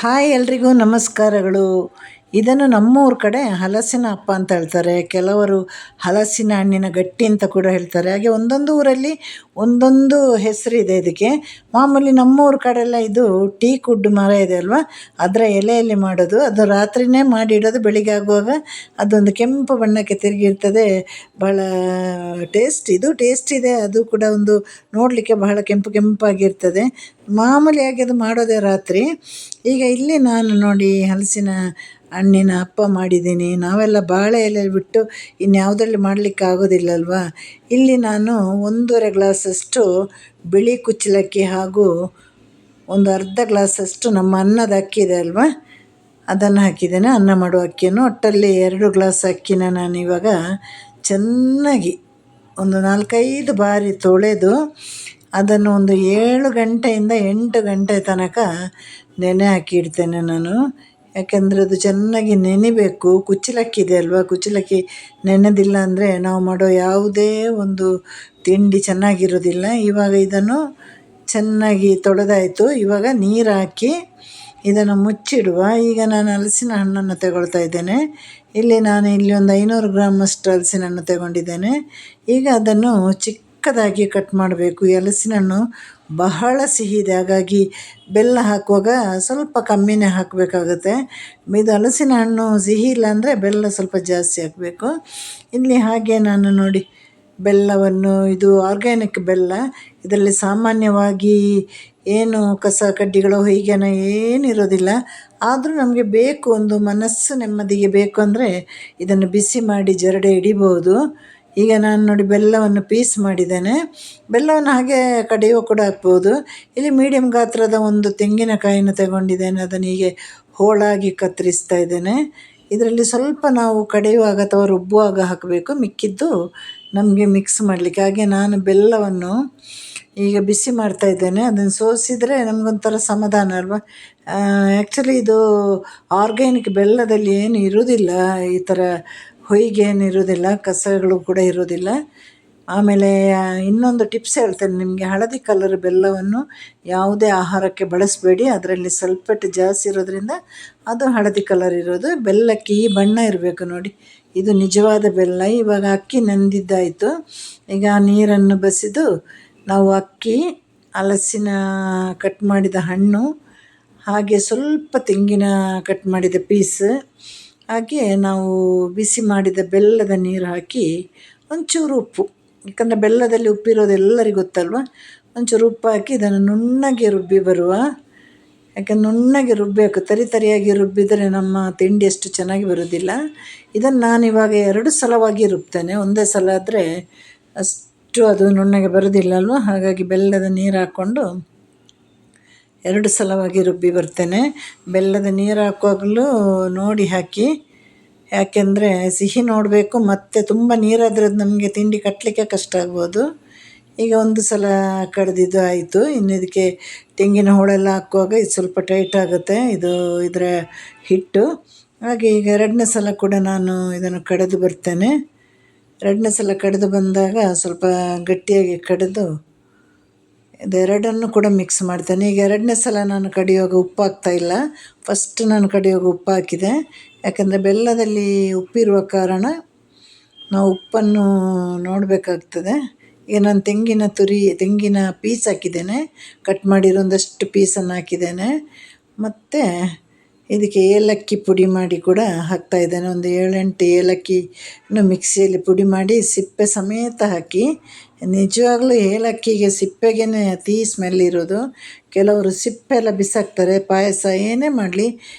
Hi ಎಲ್ರಿಗೂ ನಮಸ್ಕಾರಗಳು. ಇದನ್ನು ನಮ್ಮೂರ ಕಡೆ ಹಲಸಿನ ಹಪ್ಪ ಅಂತ ಹೇಳ್ತಾರೆ. ಕೆಲವರು ಹಲಸಿನ ಹಣ್ಣಿನ ಗಟ್ಟಿ ಅಂತ ಕೂಡ ಹೇಳ್ತಾರೆ. ಹಾಗೆ ಒಂದೊಂದು ಊರಲ್ಲಿ ಒಂದೊಂದು ಹೆಸರಿದೆ ಇದಕ್ಕೆ. ಮಾಮೂಲಿ ನಮ್ಮೂರ ಕಡೆ ಎಲ್ಲ ಇದು ಟೀಕ್ ಮರ ಇದೆ ಅಲ್ವಾ, ಅದರ ಎಲೆಯಲ್ಲಿ ಮಾಡೋದು. ಅದು ರಾತ್ರಿಯೇ ಮಾಡಿಡೋದು, ಬೆಳಿಗ್ಗೆ ಆಗುವಾಗ ಅದೊಂದು ಕೆಂಪು ಬಣ್ಣಕ್ಕೆ ತಿರುಗಿರ್ತದೆ. ಬಹಳ ಟೇಸ್ಟ್ ಇದೆ. ಅದು ಕೂಡ ಒಂದು ನೋಡಲಿಕ್ಕೆ ಬಹಳ ಕೆಂಪು ಕೆಂಪಾಗಿರ್ತದೆ. ಮಾಮೂಲಿಯಾಗಿ ಅದು ಮಾಡೋದೇ ರಾತ್ರಿ. ಈಗ ಇಲ್ಲಿ ನಾನು ನೋಡಿ ಹಲಸಿನ ಹಣ್ಣಿನ ಹಪ್ಪ ಮಾಡಿದ್ದೀನಿ. ನಾವೆಲ್ಲ ಬಾಳೆ ಎಲೆ ಬಿಟ್ಟು ಇನ್ಯಾವುದರಲ್ಲಿ ಮಾಡಲಿಕ್ಕೆ ಆಗೋದಿಲ್ಲ ಅಲ್ವಾ. ಇಲ್ಲಿ ನಾನು 1.5 ಗ್ಲಾಸಷ್ಟು ಬಿಳಿ ಕುಚ್ಚಲಕ್ಕಿ ಹಾಗೂ ಒಂದು ಅರ್ಧ ಗ್ಲಾಸಷ್ಟು ನಮ್ಮ ಅನ್ನದ ಅಕ್ಕಿ ಇದೆ ಅಲ್ವಾ, ಅದನ್ನು ಹಾಕಿದ್ದೇನೆ. ಅನ್ನ ಮಾಡುವ ಅಕ್ಕಿಯನ್ನು ಒಟ್ಟಲ್ಲಿ 2 ಗ್ಲಾಸ್ ಅಕ್ಕಿನ ನಾನಿವಾಗ ಚೆನ್ನಾಗಿ ಒಂದು 4-5 ಬಾರಿ ತೊಳೆದು ಅದನ್ನು ಒಂದು 7 ಗಂಟೆಯಿಂದ 8 ಗಂಟೆ ತನಕ ನೆನೆ ಹಾಕಿ ಇಡ್ತೇನೆ ನಾನು. ಯಾಕೆಂದರೆ ಅದು ಚೆನ್ನಾಗಿ ನೆನಿಬೇಕು. ಕುಚ್ಚಲಕ್ಕಿ ಇದೆ ಅಲ್ವಾ, ಕುಚ್ಚಲಕ್ಕಿ ನೆನೆದಿಲ್ಲ ಅಂದರೆ ನಾವು ಮಾಡೋ ಯಾವುದೇ ಒಂದು ತಿಂಡಿ ಚೆನ್ನಾಗಿರೋದಿಲ್ಲ. ಇವಾಗ ಇದನ್ನು ಚೆನ್ನಾಗಿ ತೊಳೆದಾಯಿತು. ಇವಾಗ ನೀರು ಹಾಕಿ ಇದನ್ನು ಮುಚ್ಚಿಡುವ. ಈಗ ನಾನು ಹಲಸಿನ ಹಣ್ಣನ್ನು ತಗೊಳ್ತಾ ಇದ್ದೇನೆ. ಇಲ್ಲಿ ಒಂದು 500 ಗ್ರಾಮಷ್ಟು ಹಲಸಿನ ಹಣ್ಣು ತಗೊಂಡಿದ್ದೇನೆ. ಈಗ ಅದನ್ನು ಚಿಕ್ಕದಾಗಿ ಕಟ್ ಮಾಡಬೇಕು. ಈ ಹಲಸಿನ ಹಣ್ಣು ಬಹಳ ಸಿಹಿ ಇದೆ, ಹಾಗಾಗಿ ಬೆಲ್ಲ ಹಾಕುವಾಗ ಸ್ವಲ್ಪ ಕಮ್ಮಿನೇ ಹಾಕಬೇಕಾಗುತ್ತೆ. ಇದು ಹಲಸಿನ ಹಣ್ಣು ಸಿಹಿ ಇಲ್ಲ ಅಂದರೆ ಬೆಲ್ಲ ಸ್ವಲ್ಪ ಜಾಸ್ತಿ ಹಾಕಬೇಕು. ಇಲ್ಲಿ ಹಾಗೆ ನಾನು ನೋಡಿ ಬೆಲ್ಲವನ್ನು, ಇದು ಆರ್ಗ್ಯಾನಿಕ್ ಬೆಲ್ಲ. ಇದರಲ್ಲಿ ಸಾಮಾನ್ಯವಾಗಿ ಏನು ಕಸ ಕಡ್ಡಿಗಳು ಹೀಗೇನ ಏನಿರೋದಿಲ್ಲ. ಆದರೂ ನಮಗೆ ಬೇಕು, ಒಂದು ಮನಸ್ಸು ನೆಮ್ಮದಿಗೆ ಬೇಕು ಅಂದರೆ ಇದನ್ನು ಬಿಸಿ ಮಾಡಿ ಜರಡೆ ಹಿಡಿಬೋದು. ಈಗ ನಾನು ನೋಡಿ ಬೆಲ್ಲವನ್ನು ಪೀಸ್ ಮಾಡಿದ್ದೇನೆ. ಬೆಲ್ಲವನ್ನು ಹಾಗೆ ಕಡಿಯೋ ಕೂಡ ಹಾಕ್ಬೋದು. ಇಲ್ಲಿ ಮೀಡಿಯಮ್ ಗಾತ್ರದ ಒಂದು ತೆಂಗಿನಕಾಯಿನ ತಗೊಂಡಿದ್ದೇನೆ. ಅದನ್ನು ಹೀಗೆ ಹೋಳಾಗಿ ಕತ್ತರಿಸ್ತಾ ಇದ್ದೇನೆ. ಇದರಲ್ಲಿ ಸ್ವಲ್ಪ ನಾವು ಕಡಿಯುವಾಗ ಅಥವಾ ರುಬ್ಬುವಾಗ ಹಾಕಬೇಕು, ಮಿಕ್ಕಿದ್ದು ನಮಗೆ ಮಿಕ್ಸ್ ಮಾಡಲಿಕ್ಕೆ. ಹಾಗೆ ನಾನು ಬೆಲ್ಲವನ್ನು ಈಗ ಬಿಸಿ ಮಾಡ್ತಾ ಇದ್ದೇನೆ. ಅದನ್ನು ಸೋಸಿದರೆ ನಮಗೊಂಥರ ಸಮಾಧಾನ ಅಲ್ವಾ. ಆ್ಯಕ್ಚುಲಿ ಇದು ಆರ್ಗ್ಯಾನಿಕ್ ಬೆಲ್ಲದಲ್ಲಿ ಏನು ಇರೋದಿಲ್ಲ, ಈ ಥರ ಹೊಯ್ಗೆ ಏನು ಇರೋದಿಲ್ಲ, ಕಸಗಳು ಕೂಡ ಇರೋದಿಲ್ಲ. ಆಮೇಲೆ ಇನ್ನೊಂದು ಟಿಪ್ಸ್ ಹೇಳ್ತೇನೆ ನಿಮಗೆ. ಹಳದಿ ಕಲರ್ ಬೆಲ್ಲವನ್ನು ಯಾವುದೇ ಆಹಾರಕ್ಕೆ ಬಳಸಬೇಡಿ. ಅದರಲ್ಲಿ ಸಲ್ಫೇಟ್ ಜಾಸ್ತಿ ಇರೋದ್ರಿಂದ ಅದು ಹಳದಿ ಕಲರ್ ಇರೋದು. ಬೆಲ್ಲಕ್ಕೆ ಈ ಬಣ್ಣ ಇರಬೇಕು ನೋಡಿ, ಇದು ನಿಜವಾದ ಬೆಲ್ಲ. ಇವಾಗ ಅಕ್ಕಿ ನೆಂದಿದ್ದಾಯಿತು. ಈಗ ನೀರನ್ನು ಬಸಿದು ನಾವು ಅಕ್ಕಿ, ಹಲಸಿನ ಕಟ್ ಮಾಡಿದ ಹಣ್ಣು, ಹಾಗೆ ಸ್ವಲ್ಪ ತೆಂಗಿನ ಕಟ್ ಮಾಡಿದ ಪೀಸ್, ಹಾಗೆ ನಾವು ಬಿಸಿ ಮಾಡಿದ ಬೆಲ್ಲದ ನೀರು ಹಾಕಿ ಒಂಚೂರು ಉಪ್ಪು, ಯಾಕಂದರೆ ಬೆಲ್ಲದಲ್ಲಿ ಉಪ್ಪಿರೋದು ಎಲ್ಲರಿಗೂ ಗೊತ್ತಲ್ವ. ಒಂಚೂರು ಉಪ್ಪು ಹಾಕಿ ಇದನ್ನು ನುಣ್ಣಗೆ ರುಬ್ಬಿ ಬರುವ. ಯಾಕಂದ್ರೆ ನುಣ್ಣಗೆ ರುಬ್ಬಬೇಕು, ತರಿಯಾಗಿ ರುಬ್ಬಿದರೆ ನಮ್ಮ ತಿಂಡಿ ಅಷ್ಟು ಚೆನ್ನಾಗಿ ಬರೋದಿಲ್ಲ. ಇದನ್ನು ನಾನಿವಾಗ 2 ಸಲವಾಗಿ ರುಬ್ತೇನೆ. ಒಂದೇ ಸಲ ಆದರೆ ಅಷ್ಟು ಅದು ನುಣ್ಣಗೆ ಬರೋದಿಲ್ಲ ಅಲ್ವ. ಹಾಗಾಗಿ ಬೆಲ್ಲದ ನೀರು ಹಾಕ್ಕೊಂಡು 2 ಸಲವಾಗಿ ರುಬ್ಬಿ ಬರ್ತೇನೆ. ಬೆಲ್ಲದ ನೀರು ಹಾಕುವಾಗಲೂ ನೋಡಿ ಹಾಕಿ, ಯಾಕೆಂದರೆ ಸಿಹಿ ನೋಡಬೇಕು. ಮತ್ತು ತುಂಬ ನೀರಾದರೆ ನಮಗೆ ತಿಂಡಿ ಕಟ್ಟಲಿಕ್ಕೆ ಕಷ್ಟ ಆಗ್ಬೋದು. ಈಗ 1 ಸಲ ಕಡ್ದಿದ್ದು ಆಯಿತು. ಇನ್ನು ಇದಕ್ಕೆ ತೆಂಗಿನ ಹೋಳೆಲ್ಲ ಹಾಕುವಾಗ ಇದು ಸ್ವಲ್ಪ ಟೈಟ್ ಆಗುತ್ತೆ, ಇದರ ಹಿಟ್ಟು. ಹಾಗೆ ಈಗ 2ನೇ ಸಲ ಕೂಡ ನಾನು ಇದನ್ನು ಕಡೆದು ಬರ್ತೇನೆ. 2ನೇ ಸಲ ಕಡೆದು ಬಂದಾಗ ಸ್ವಲ್ಪ ಗಟ್ಟಿಯಾಗಿ ಕಡೆದು ಇದೆರಡನ್ನು ಕೂಡ ಮಿಕ್ಸ್ ಮಾಡ್ತೇನೆ. ಈಗ 2ನೇ ಸಲ ನಾನು ಕಡಿಯುವಾಗ ಉಪ್ಪು ಹಾಕ್ತಾಯಿಲ್ಲ. ಫಸ್ಟ್ ನಾನು ಕಡಿಯುವಾಗ ಉಪ್ಪು ಹಾಕಿದೆ, ಯಾಕಂದರೆ ಬೆಲ್ಲದಲ್ಲಿ ಉಪ್ಪಿರುವ ಕಾರಣ ನಾವು ಉಪ್ಪನ್ನು ನೋಡಬೇಕಾಗ್ತದೆ. ಈಗ ನಾನು ತೆಂಗಿನ ಪೀಸ್ ಹಾಕಿದ್ದೇನೆ, ಕಟ್ ಮಾಡಿರೋ ಒಂದಷ್ಟು ಪೀಸನ್ನು ಹಾಕಿದ್ದೇನೆ. ಮತ್ತು ಇದಕ್ಕೆ ಏಲಕ್ಕಿ ಪುಡಿ ಮಾಡಿ ಕೂಡ ಹಾಕ್ತಾಯಿದ್ದೇನೆ. ಒಂದು 7-8 ಏಲಕ್ಕಿಯನ್ನು ಮಿಕ್ಸಿಯಲ್ಲಿ ಪುಡಿ ಮಾಡಿ ಸಿಪ್ಪೆ ಸಮೇತ ಹಾಕಿ. ನಿಜವಾಗ್ಲೂ ಏಲಕ್ಕಿಗೆ ಸಿಪ್ಪೆಗೇ ಅತೀ ಸ್ಮೆಲ್ ಇರೋದು. ಕೆಲವರು ಸಿಪ್ಪೆ ಎಲ್ಲ ಬಿಸಾಕ್ತಾರೆ. ಪಾಯಸ ಏನೇ ಮಾಡಲಿ,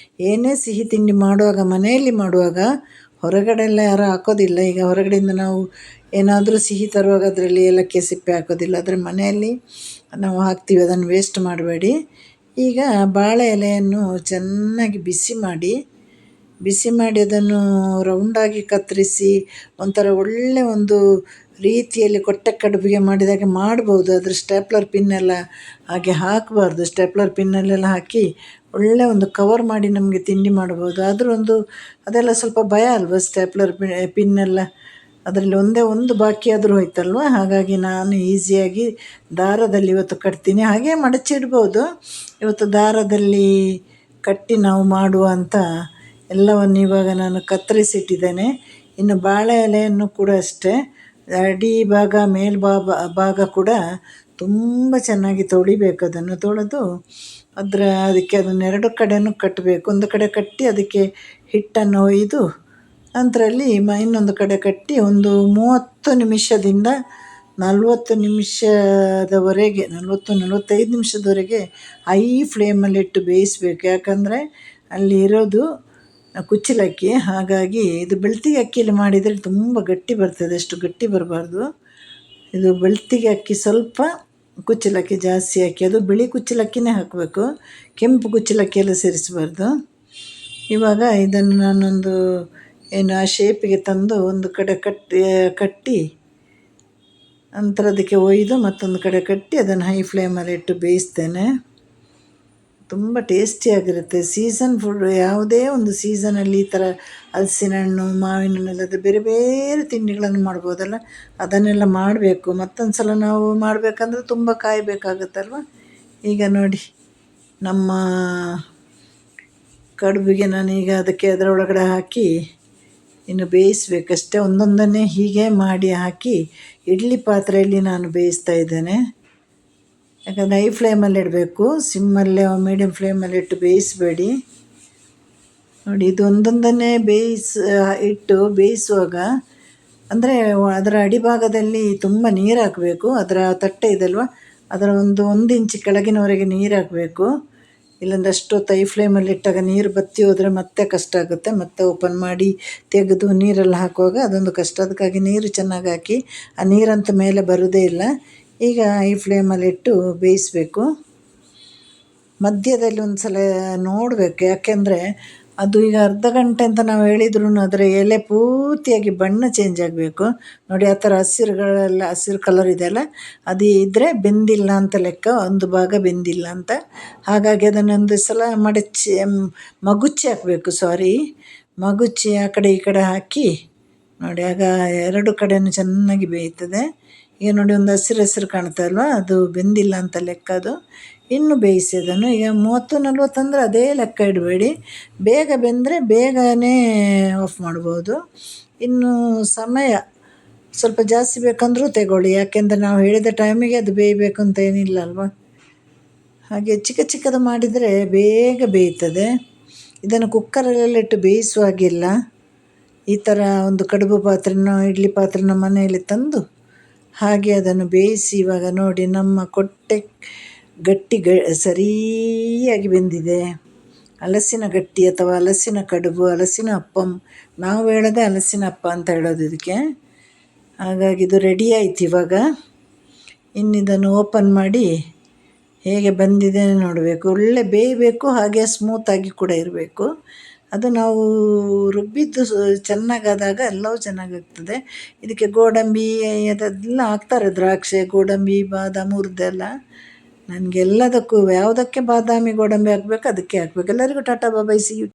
ಏನೇ ಸಿಹಿ ತಿಂಡಿ ಮಾಡುವಾಗ, ಮನೆಯಲ್ಲಿ ಮಾಡುವಾಗ, ಹೊರಗಡೆ ಎಲ್ಲ ಯಾರೂ ಹಾಕೋದಿಲ್ಲ. ಈಗ ಹೊರಗಡೆಯಿಂದ ನಾವು ಏನಾದರೂ ಸಿಹಿ ತರುವಾಗ ಅದರಲ್ಲಿ ಏಲಕ್ಕಿ ಸಿಪ್ಪೆ ಹಾಕೋದಿಲ್ಲ. ಆದರೆ ಮನೆಯಲ್ಲಿ ನಾವು ಹಾಕ್ತೀವಿ, ಅದನ್ನು ವೇಸ್ಟ್ ಮಾಡಬೇಡಿ. ಈಗ ಬಾಳೆ ಎಲೆಯನ್ನು ಚೆನ್ನಾಗಿ ಬಿಸಿ ಮಾಡಿ ಅದನ್ನು ರೌಂಡಾಗಿ ಕತ್ತರಿಸಿ ಒಂಥರ ಒಳ್ಳೆ ಒಂದು ರೀತಿಯಲ್ಲಿ ಕೊಟ್ಟೆ ಕಡುಬಿಗೆ ಮಾಡಿದಾಗೆ ಮಾಡ್ಬೋದು. ಅದ್ರ ಸ್ಟೇಪ್ಲರ್ ಪಿನ್ನೆಲ್ಲ ಹಾಗೆ ಹಾಕಬಾರ್ದು. ಸ್ಟೇಪ್ಲರ್ ಪಿನ್ನಲ್ಲೆಲ್ಲ ಹಾಕಿ ಒಳ್ಳೆ ಒಂದು ಕವರ್ ಮಾಡಿ ನಮಗೆ ತಿಂಡಿ ಮಾಡ್ಬೋದು. ಆದರೂ ಅದೆಲ್ಲ ಸ್ವಲ್ಪ ಭಯ ಅಲ್ವ, ಸ್ಟೇಪ್ಲರ್ ಪಿನ್ನೆಲ್ಲ ಅದರಲ್ಲಿ ಒಂದೇ ಒಂದು ಬಾಕಿ ಆದರೂ ಹೋಯ್ತಲ್ವ. ಹಾಗಾಗಿ ನಾನು ಈಸಿಯಾಗಿ ದಾರದಲ್ಲಿ ಇವತ್ತು ಕಟ್ತೀನಿ. ಹಾಗೆ ಮಡಚಿಡ್ಬೋದು. ಇವತ್ತು ದಾರದಲ್ಲಿ ಕಟ್ಟಿ ನಾವು ಮಾಡುವ ಅಂತ ಎಲ್ಲವನ್ನು ಇವಾಗ ನಾನು ಕತ್ತರಿಸಿಟ್ಟಿದ್ದೇನೆ. ಇನ್ನು ಬಾಳೆ ಎಲೆಯನ್ನು ಕೂಡ ಅಷ್ಟೇ ಅಡಿ ಭಾಗ ಭಾಗ ಕೂಡ ತುಂಬ ಚೆನ್ನಾಗಿ ತೊಳಿಬೇಕು. ಅದನ್ನು ತೊಳೆದು ಅದಕ್ಕೆ ಅದನ್ನು 2 ಕಡೆಯೂ ಕಟ್ಟಬೇಕು. ಒಂದು ಕಡೆ ಕಟ್ಟಿ ಅದಕ್ಕೆ ಹಿಟ್ಟನ್ನು ಒಯ್ದು ನಂತರಲ್ಲಿ ಇನ್ನೊಂದು ಕಡೆ ಕಟ್ಟಿ ಒಂದು 30 ನಿಮಿಷದಿಂದ 40 ನಿಮಿಷದವರೆಗೆ 40-45 ನಿಮಿಷದವರೆಗೆ ಹೈ ಫ್ಲೇಮಲ್ಲಿಟ್ಟು ಬೇಯಿಸಬೇಕು. ಯಾಕಂದರೆ ಅಲ್ಲಿ ಇರೋದು ಕುಚ್ಚಲಕ್ಕಿ, ಹಾಗಾಗಿ ಇದು ಬೆಳ್ತಿಗೆ ಅಕ್ಕಿಯಲ್ಲಿ ಮಾಡಿದರೆ ತುಂಬ ಗಟ್ಟಿ ಬರ್ತದೆ, ಅಷ್ಟು ಗಟ್ಟಿ ಬರಬಾರ್ದು. ಇದು ಬೆಳ್ತಿಗೆ ಅಕ್ಕಿ ಸ್ವಲ್ಪ, ಕುಚ್ಚಲಕ್ಕಿ ಜಾಸ್ತಿ ಹಾಕಿ, ಅದು ಬಿಳಿ ಕುಚ್ಚಲಕ್ಕಿನೇ ಹಾಕಬೇಕು, ಕೆಂಪು ಕುಚ್ಚಲಕ್ಕಿ ಎಲ್ಲ ಸೇರಿಸಬಾರ್ದು. ಇವಾಗ ಇದನ್ನು ನಾನೊಂದು ಆ ಶೇಪಿಗೆ ತಂದು ಒಂದು ಕಡೆ ಕಟ್ಟಿ ನಂತರ ಅದಕ್ಕೆ ಒಯ್ದು ಮತ್ತೊಂದು ಕಡೆ ಕಟ್ಟಿ ಅದನ್ನು ಹೈ ಫ್ಲೇಮಲ್ಲಿ ಇಟ್ಟು ಬೇಯಿಸ್ತೇನೆ. ತುಂಬ ಟೇಸ್ಟಿಯಾಗಿರುತ್ತೆ. ಸೀಸನ್ ಫುಡ್, ಯಾವುದೇ ಒಂದು ಸೀಸನಲ್ಲಿ ಈ ಥರ ಹಲಸಿನ ಹಣ್ಣು, ಮಾವಿನ ಹಣ್ಣೆಲ್ಲ ಬೇರೆ ಬೇರೆ ತಿಂಡಿಗಳನ್ನು ಮಾಡ್ಬೋದಲ್ಲ, ಅದನ್ನೆಲ್ಲ ಮಾಡಬೇಕು. ಮತ್ತೊಂದು ಸಲ ನಾವು ಮಾಡಬೇಕಂದ್ರೆ ತುಂಬ ಕಾಯಬೇಕಾಗುತ್ತಲ್ವ. ಈಗ ನೋಡಿ ನಮ್ಮ ಕಡುಬಿಗೆ ನಾನೀಗ ಅದರೊಳಗಡೆ ಹಾಕಿ ಇನ್ನು ಬೇಯಿಸಬೇಕಷ್ಟೇ. ಒಂದೊಂದನ್ನೇ ಹೀಗೆ ಮಾಡಿ ಹಾಕಿ ಇಡ್ಲಿ ಪಾತ್ರೆಯಲ್ಲಿ ನಾನು ಬೇಯಿಸ್ತಾ ಇದ್ದೇನೆ. ಯಾಕಂದರೆ ಹೈ ಫ್ಲೇಮಲ್ಲಿ ಇಡಬೇಕು, ಸಿಮ್ಮಲ್ಲೇ ಮೀಡಿಯಮ್ ಫ್ಲೇಮಲ್ಲಿ ಇಟ್ಟು ಬೇಯಿಸಬೇಡಿ. ನೋಡಿ, ಇದು ಒಂದೊಂದನ್ನೇ ಇಟ್ಟು ಬೇಯಿಸುವಾಗ ಅಂದರೆ ಅದರ ಅಡಿಭಾಗದಲ್ಲಿ ತುಂಬ ನೀರು ಹಾಕಬೇಕು. ಅದರ ತಟ್ಟೆ ಇದಲ್ವ, ಅದರ ಒಂದು ಇಂಚು ಕೆಳಗಿನವರೆಗೆ ನೀರು ಹಾಕಬೇಕು. ಇಲ್ಲಾಂದರೆ ಅಷ್ಟೊತ್ತು ಹೈ ಫ್ಲೇಮಲ್ಲಿ ಇಟ್ಟಾಗ ನೀರು ಬತ್ತಿ ಹೋದರೆ ಮತ್ತೆ ಕಷ್ಟ ಆಗುತ್ತೆ. ಮತ್ತೆ ಓಪನ್ ಮಾಡಿ ತೆಗೆದು ನೀರೆಲ್ಲ ಹಾಕುವಾಗ ಅದೊಂದು ಕಷ್ಟ. ಅದಕ್ಕಾಗಿ ನೀರು ಚೆನ್ನಾಗಿ ಹಾಕಿ, ಆ ನೀರಂತ ಮೇಲೆ ಬರೋದೇ ಇಲ್ಲ. ಈಗ ಹೈ ಫ್ಲೇಮಲ್ಲಿಟ್ಟು ಬೇಯಿಸಬೇಕು. ಮಧ್ಯದಲ್ಲಿ ಒಂದು ಸಲ ನೋಡಬೇಕು, ಯಾಕೆಂದರೆ ಅದು ಈಗ ಅರ್ಧ ಗಂಟೆ ಅಂತ ನಾವು ಹೇಳಿದ್ರೂ ಅದರ ಎಲೆ ಪೂರ್ತಿಯಾಗಿ ಬಣ್ಣ ಚೇಂಜ್ ಆಗಬೇಕು. ನೋಡಿ, ಆ ಥರ ಹಸಿರು ಕಲರ್ ಇದೆಯಲ್ಲ, ಅದು ಇದ್ದರೆ ಬೆಂದಿಲ್ಲ ಅಂತ ಲೆಕ್ಕ, ಒಂದು ಭಾಗ ಬೆಂದಿಲ್ಲ ಅಂತ. ಹಾಗಾಗಿ ಅದನ್ನೊಂದು ಸಲ ಮಗುಚಿ ಹಾಕಬೇಕು. ಮಗುಚಿ ಆ ಕಡೆ ಈ ಕಡೆ ಹಾಕಿ ನೋಡಿ, ಆಗ 2 ಕಡೆಯೂ ಚೆನ್ನಾಗಿ ಬೇಯ್ತದೆ. ಈಗ ನೋಡಿ, ಒಂದು ಹಸಿರು ಕಾಣ್ತಾ ಅಲ್ವಾ, ಅದು ಬೆಂದಿಲ್ಲ ಅಂತ ಲೆಕ್ಕ. ಅದು ಇನ್ನು ಬೇಯಿಸಿ ಅದನ್ನು ಈಗ 30-40 ಅಂದರೆ ಅದೇ ಲೆಕ್ಕ ಇಡಬೇಡಿ. ಬೇಗ ಬೆಂದರೆ ಬೇಗನೆ ಆಫ್ ಮಾಡ್ಬೋದು. ಇನ್ನು ಸಮಯ ಸ್ವಲ್ಪ ಜಾಸ್ತಿ ಬೇಕಂದ್ರೂ ತಗೊಳ್ಳಿ, ಯಾಕೆಂದರೆ ನಾವು ಹೇಳಿದ ಟೈಮಿಗೆ ಅದು ಬೇಯಬೇಕು ಅಂತ ಏನಿಲ್ಲ ಅಲ್ವಾ. ಹಾಗೆ ಚಿಕ್ಕದು ಮಾಡಿದರೆ ಬೇಗ ಬೇಯ್ತದೆ. ಇದನ್ನು ಕುಕ್ಕರಲ್ಲಿಟ್ಟು ಬೇಯಿಸುವ ಹಾಗಿಲ್ಲ. ಈ ಥರ ಒಂದು ಕಡುಬು ಪಾತ್ರೆನೋ ಇಡ್ಲಿ ಪಾತ್ರೆನೋ ಮನೆಯಲ್ಲಿ ತಂದು ಹಾಗೆ ಅದನ್ನು ಬೇಯಿಸಿ. ಇವಾಗ ನೋಡಿ, ನಮ್ಮ ಕೊಟ್ಟೆ ಗಟ್ಟಿ ಸರಿಯಾಗಿ ಬೆಂದಿದೆ. ಹಲಸಿನ ಗಟ್ಟಿ ಅಥವಾ ಹಲಸಿನ ಕಡುಬು, ಹಲಸಿನ ಅಪ್ಪಂ, ನಾವು ಹೇಳೋದೇ ಹಲಸಿನ ಅಪ್ಪ ಅಂತ ಹೇಳೋದು ಇದಕ್ಕೆ. ಹಾಗಾಗಿ ಇದು ರೆಡಿ ಆಯ್ತು. ಇವಾಗ ಇನ್ನಿದನ್ನು ಓಪನ್ ಮಾಡಿ ಹೇಗೆ ಬಂದಿದೆ ನೋಡಬೇಕು. ಒಳ್ಳೆ ಬೇಯಬೇಕು, ಹಾಗೆ ಸ್ಮೂತಾಗಿ ಕೂಡ ಇರಬೇಕು. ಅದು ನಾವು ರುಬ್ಬಿದ್ದು ಚೆನ್ನಾಗಾದಾಗ ಎಲ್ಲವೂ ಚೆನ್ನಾಗಾಗ್ತದೆ. ಇದಕ್ಕೆ ಗೋಡಂಬಿ ಅದೆಲ್ಲ ಹಾಕ್ತಾರೆ, ದ್ರಾಕ್ಷಿ, ಗೋಡಂಬಿ, ಬಾದಾಮಿ ಹುರಿದೆಲ್ಲ. ನನಗೆಲ್ಲದಕ್ಕೂ ಯಾವುದಕ್ಕೆ ಬಾದಾಮಿ ಗೋಡಂಬಿ ಹಾಕಬೇಕು ಅದಕ್ಕೆ ಹಾಕಬೇಕು. ಎಲ್ಲರಿಗೂ ಟಾಟಾ ಬಾಬಾಯ್, ಸಿ ಯು.